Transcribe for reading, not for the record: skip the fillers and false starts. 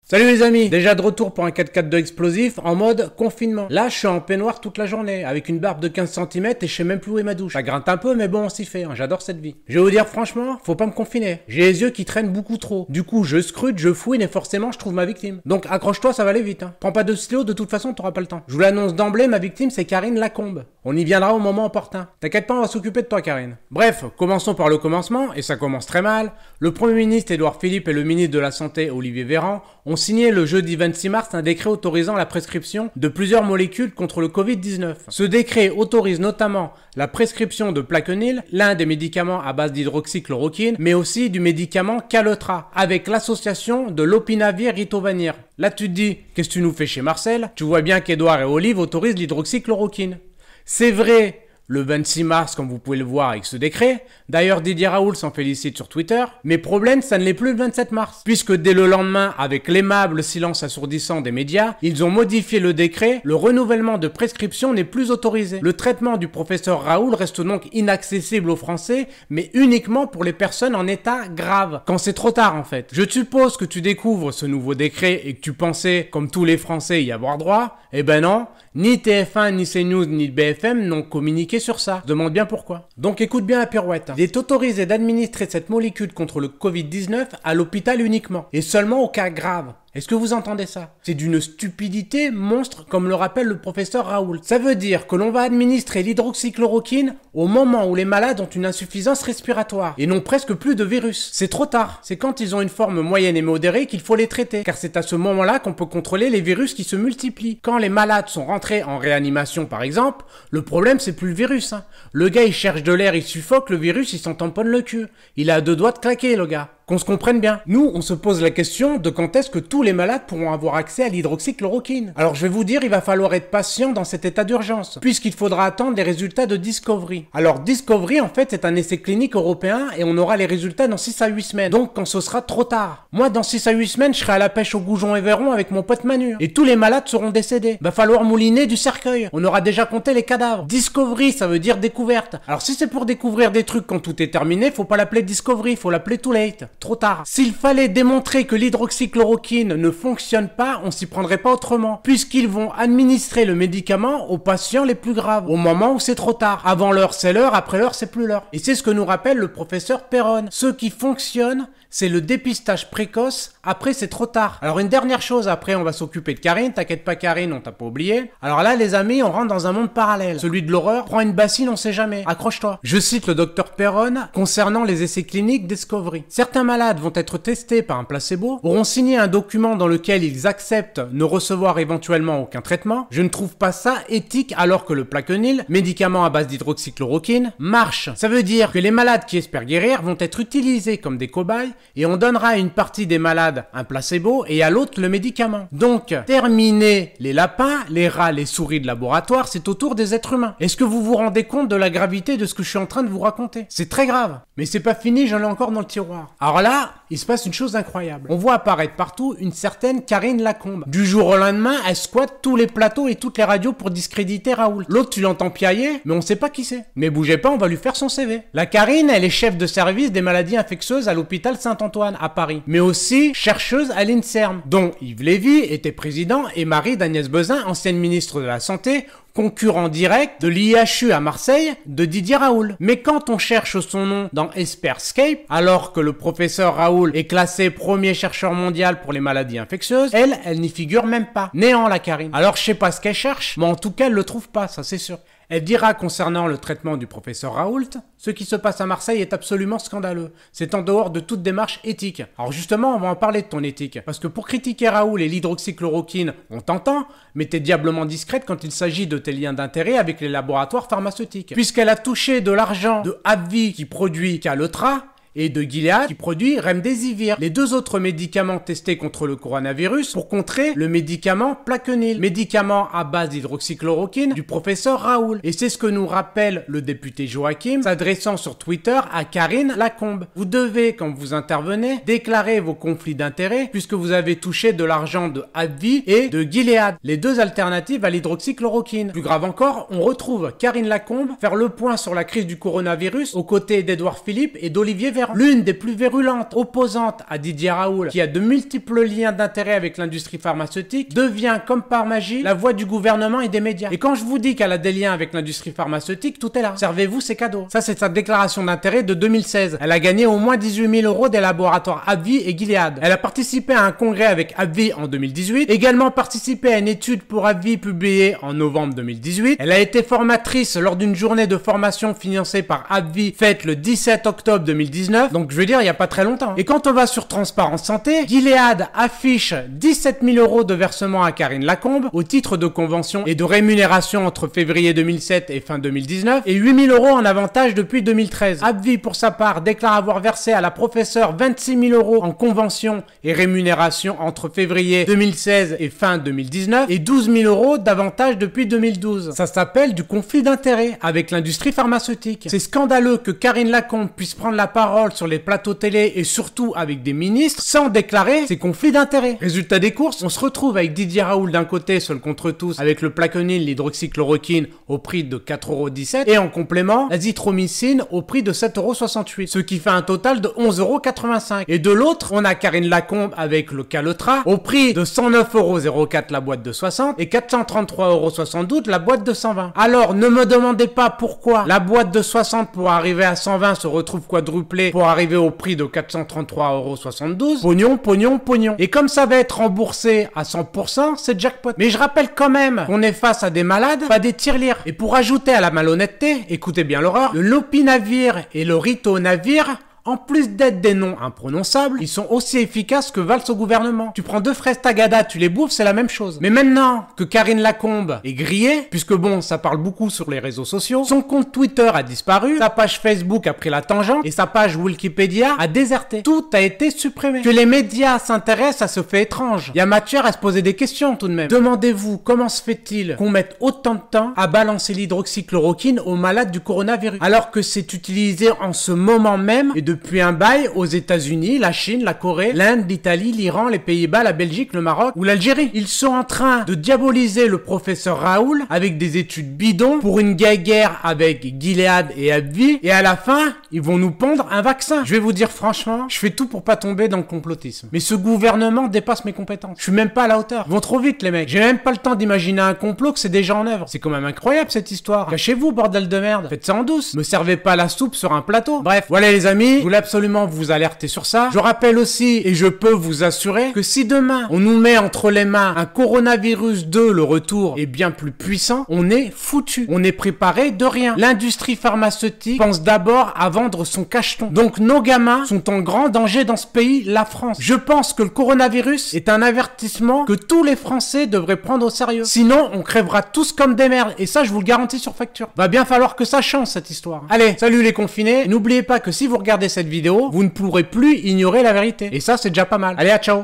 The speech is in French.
Salut les amis, déjà de retour pour un 4x4 explosif en mode confinement. Là je suis en peignoir toute la journée, avec une barbe de 15 cm et je sais même plus où est ma douche. Ça grince un peu mais bon on s'y fait, hein. J'adore cette vie. Je vais vous dire franchement, faut pas me confiner. J'ai les yeux qui traînent beaucoup trop. Du coup je scrute, je fouine et forcément je trouve ma victime. Donc accroche-toi, ça va aller vite. Hein. Prends pas de stylo, de toute façon t'auras pas le temps. Je vous l'annonce d'emblée, ma victime c'est Karine Lacombe. On y viendra au moment opportun. T'inquiète pas, on va s'occuper de toi Karine. Bref, commençons par le commencement, et ça commence très mal. Le Premier ministre Édouard Philippe et le ministre de la Santé Olivier Véran ont signé le jeudi 26 mars un décret autorisant la prescription de plusieurs molécules contre le Covid-19. Ce décret autorise notamment la prescription de Plaquenil, l'un des médicaments à base d'hydroxychloroquine, mais aussi du médicament Caletra, avec l'association de l'opinavir-ritonavir. Là tu te dis, qu'est-ce que tu nous fais chez Marcel? Tu vois bien qu'Edouard et Olive autorisent l'hydroxychloroquine. C'est vrai, le 26 mars, comme vous pouvez le voir avec ce décret. D'ailleurs, Didier Raoult s'en félicite sur Twitter. Mais problème, ça ne l'est plus le 27 mars. Puisque dès le lendemain, avec l'aimable silence assourdissant des médias, ils ont modifié le décret. Le renouvellement de prescription n'est plus autorisé. Le traitement du professeur Raoult reste donc inaccessible aux Français, mais uniquement pour les personnes en état grave. Quand c'est trop tard, en fait. Je suppose que tu découvres ce nouveau décret et que tu pensais, comme tous les Français, y avoir droit. Eh ben non, ni TF1, ni CNews, ni BFM n'ont communiqué sur ça. Je demande bien pourquoi. Donc écoute bien la pirouette. Il est autorisé d'administrer cette molécule contre le Covid-19 à l'hôpital uniquement. Et seulement au cas grave. Est-ce que vous entendez ça? C'est d'une stupidité monstre, comme le rappelle le professeur Raoult. Ça veut dire que l'on va administrer l'hydroxychloroquine au moment où les malades ont une insuffisance respiratoire et n'ont presque plus de virus. C'est trop tard. C'est quand ils ont une forme moyenne et modérée qu'il faut les traiter, car c'est à ce moment-là qu'on peut contrôler les virus qui se multiplient. Quand les malades sont rentrés en réanimation par exemple, le problème c'est plus le virus. Hein. Le gars il cherche de l'air, il suffoque, le virus il s'en tamponne le cul. Il a 2 doigts de claquer le gars. Qu'on se comprenne bien. Nous, on se pose la question de quand est-ce que tous les malades pourront avoir accès à l'hydroxychloroquine. Alors je vais vous dire, il va falloir être patient dans cet état d'urgence, puisqu'il faudra attendre les résultats de Discovery. Alors Discovery, en fait, c'est un essai clinique européen et on aura les résultats dans 6 à 8 semaines. Donc quand ce sera trop tard. Moi, dans 6 à 8 semaines, je serai à la pêche au goujon Éveyron avec mon pote Manu. Et tous les malades seront décédés. Va falloir mouliner du cercueil. On aura déjà compté les cadavres. Discovery, ça veut dire découverte. Alors si c'est pour découvrir des trucs quand tout est terminé, faut pas l'appeler Discovery, faut l'appeler Too Late. Trop tard. S'il fallait démontrer que l'hydroxychloroquine ne fonctionne pas, on s'y prendrait pas autrement, puisqu'ils vont administrer le médicament aux patients les plus graves, au moment où c'est trop tard. Avant l'heure c'est l'heure, après l'heure c'est plus l'heure. Et c'est ce que nous rappelle le professeur Perron. Ce qui fonctionne, c'est le dépistage précoce, après c'est trop tard. Alors une dernière chose, après on va s'occuper de Karine, t'inquiète pas Karine, on t'a pas oublié. Alors là les amis, on rentre dans un monde parallèle, celui de l'horreur, prends une bassine, on sait jamais, accroche-toi. Je cite le docteur Perron concernant les essais cliniques Discovery. Certains malades vont être testés par un placebo, auront signé un document dans lequel ils acceptent ne recevoir éventuellement aucun traitement. Je ne trouve pas ça éthique alors que le Plaquenil, médicament à base d'hydroxychloroquine, marche. Ça veut dire que les malades qui espèrent guérir vont être utilisés comme des cobayes et on donnera à une partie des malades un placebo et à l'autre le médicament. Donc, terminer les lapins, les rats, les souris de laboratoire, c'est au tour des êtres humains. Est-ce que vous vous rendez compte de la gravité de ce que je suis en train de vous raconter? C'est très grave. Mais c'est pas fini, j'en ai encore dans le tiroir. Alors là, il se passe une chose incroyable. On voit apparaître partout une certaine Karine Lacombe. Du jour au lendemain, elle squatte tous les plateaux et toutes les radios pour discréditer Raoult. L'autre, tu l'entends piailler, mais on sait pas qui c'est. Mais bougez pas, on va lui faire son CV. La Karine, elle est chef de service des maladies infectieuses à l'hôpital Saint-Antoine à Paris, mais aussi chercheuse à l'INSERM, dont Yves Lévy était président et mari d'Agnès Buzyn, ancienne ministre de la Santé, concurrent direct de l'IHU à Marseille de Didier Raoult. Mais quand on cherche son nom dans Esperscape, alors que le professeur Raoult est classé premier chercheur mondial pour les maladies infectieuses, elle n'y figure même pas. Néant la Karine. Alors je sais pas ce qu'elle cherche, mais en tout cas elle le trouve pas, ça c'est sûr. Elle dira concernant le traitement du professeur Raoult, ce qui se passe à Marseille est absolument scandaleux. C'est en dehors de toute démarche éthique. Alors justement, on va en parler de ton éthique. Parce que pour critiquer Raoult et l'hydroxychloroquine, on t'entend, mais t'es diablement discrète quand il s'agit de tes liens d'intérêt avec les laboratoires pharmaceutiques. Puisqu'elle a touché de l'argent de AbbVie qui produit Caletra, et de Gilead qui produit Remdesivir, les 2 autres médicaments testés contre le coronavirus pour contrer le médicament Plaquenil, médicament à base d'hydroxychloroquine du professeur Raoult. Et c'est ce que nous rappelle le député Joachim, s'adressant sur Twitter à Karine Lacombe. Vous devez, quand vous intervenez, déclarer vos conflits d'intérêts puisque vous avez touché de l'argent de AbbVie et de Gilead, les 2 alternatives à l'hydroxychloroquine. Plus grave encore, on retrouve Karine Lacombe faire le point sur la crise du coronavirus aux côtés d'Édouard Philippe et d'Olivier Véran. d'ailleurs l'une des plus virulentes opposantes à Didier Raoult, qui a de multiples liens d'intérêt avec l'industrie pharmaceutique, devient comme par magie la voix du gouvernement et des médias. Et quand je vous dis qu'elle a des liens avec l'industrie pharmaceutique, tout est là. Servez-vous, c'est cadeau. Ça, c'est sa déclaration d'intérêt de 2016. Elle a gagné au moins 18 000 € des laboratoires AbbVie et Gilead. Elle a participé à un congrès avec AbbVie en 2018, également participé à une étude pour AbbVie publiée en novembre 2018. Elle a été formatrice lors d'une journée de formation financée par AbbVie faite le 17 octobre 2019, donc je veux dire il n'y a pas très longtemps. Et quand on va sur Transparence Santé, Gilead affiche 17 000 € de versement à Karine Lacombe au titre de convention et de rémunération entre février 2007 et fin 2019 et 8 000 € en avantage depuis 2013. AbbVie pour sa part déclare avoir versé à la professeure 26 000 € en convention et rémunération entre février 2016 et fin 2019 et 12 000 € d'avantage depuis 2012. Ça s'appelle du conflit d'intérêts avec l'industrie pharmaceutique. C'est scandaleux que Karine Lacombe puisse prendre la parole sur les plateaux télé et surtout avec des ministres sans déclarer ses conflits d'intérêts. Résultat des courses, on se retrouve avec Didier Raoult d'un côté, seul contre tous, avec le Plaquenil, l'hydroxychloroquine au prix de 4,17 € et en complément, l'azithromycine au prix de 7,68 €, ce qui fait un total de 11,85 €. Et de l'autre, on a Karine Lacombe avec le Calotra au prix de 109,04 € la boîte de 60 et 433,72 € la boîte de 120. Alors, ne me demandez pas pourquoi la boîte de 60 pour arriver à 120 se retrouve quadruplée pour arriver au prix de 433,72 €. Pognon, pognon, pognon. Et comme ça va être remboursé à 100%, c'est jackpot. Mais je rappelle quand même qu'on est face à des malades, pas des tirelires. Et pour ajouter à la malhonnêteté, écoutez bien l'horreur, le lopinavir et le ritonavir, en plus d'être des noms imprononçables, ils sont aussi efficaces que valent au gouvernement. Tu prends 2 fraises Tagada, tu les bouffes, c'est la même chose. Mais maintenant que Karine Lacombe est grillée, puisque bon, ça parle beaucoup sur les réseaux sociaux, son compte Twitter a disparu, sa page Facebook a pris la tangente et sa page Wikipédia a déserté. Tout a été supprimé. Que les médias s'intéressent à ce fait étrange. Il y a matière à se poser des questions tout de même. Demandez-vous comment se fait-il qu'on mette autant de temps à balancer l'hydroxychloroquine aux malades du coronavirus, alors que c'est utilisé en ce moment même et depuis un bail aux États-Unis, la Chine, la Corée, l'Inde, l'Italie, l'Iran, les Pays-Bas, la Belgique, le Maroc ou l'Algérie. Ils sont en train de diaboliser le professeur Raoult avec des études bidons pour une guerre avec Gilead et AbbVie et à la fin, ils vont nous pondre un vaccin. Je vais vous dire franchement, je fais tout pour pas tomber dans le complotisme. Mais ce gouvernement dépasse mes compétences. Je suis même pas à la hauteur. Ils vont trop vite les mecs. J'ai même pas le temps d'imaginer un complot que c'est déjà en œuvre. C'est quand même incroyable cette histoire. Cachez-vous bordel de merde. Faites ça en douce. Me servez pas la soupe sur un plateau. Bref, voilà les amis. Je voulais absolument vous alerter sur ça. Je rappelle aussi, et je peux vous assurer, que si demain on nous met entre les mains un coronavirus 2, le retour est bien plus puissant, on est foutu. On est préparé de rien. L'industrie pharmaceutique pense d'abord à vendre son cacheton. Donc nos gamins sont en grand danger dans ce pays, la France. Je pense que le coronavirus est un avertissement que tous les Français devraient prendre au sérieux. Sinon, on crèvera tous comme des merdes. Et ça, je vous le garantis sur facture. Va bien falloir que ça change cette histoire. Allez, salut les confinés. N'oubliez pas que si vous regardez cette vidéo, vous ne pourrez plus ignorer la vérité. Et ça, c'est déjà pas mal. Allez, à ciao.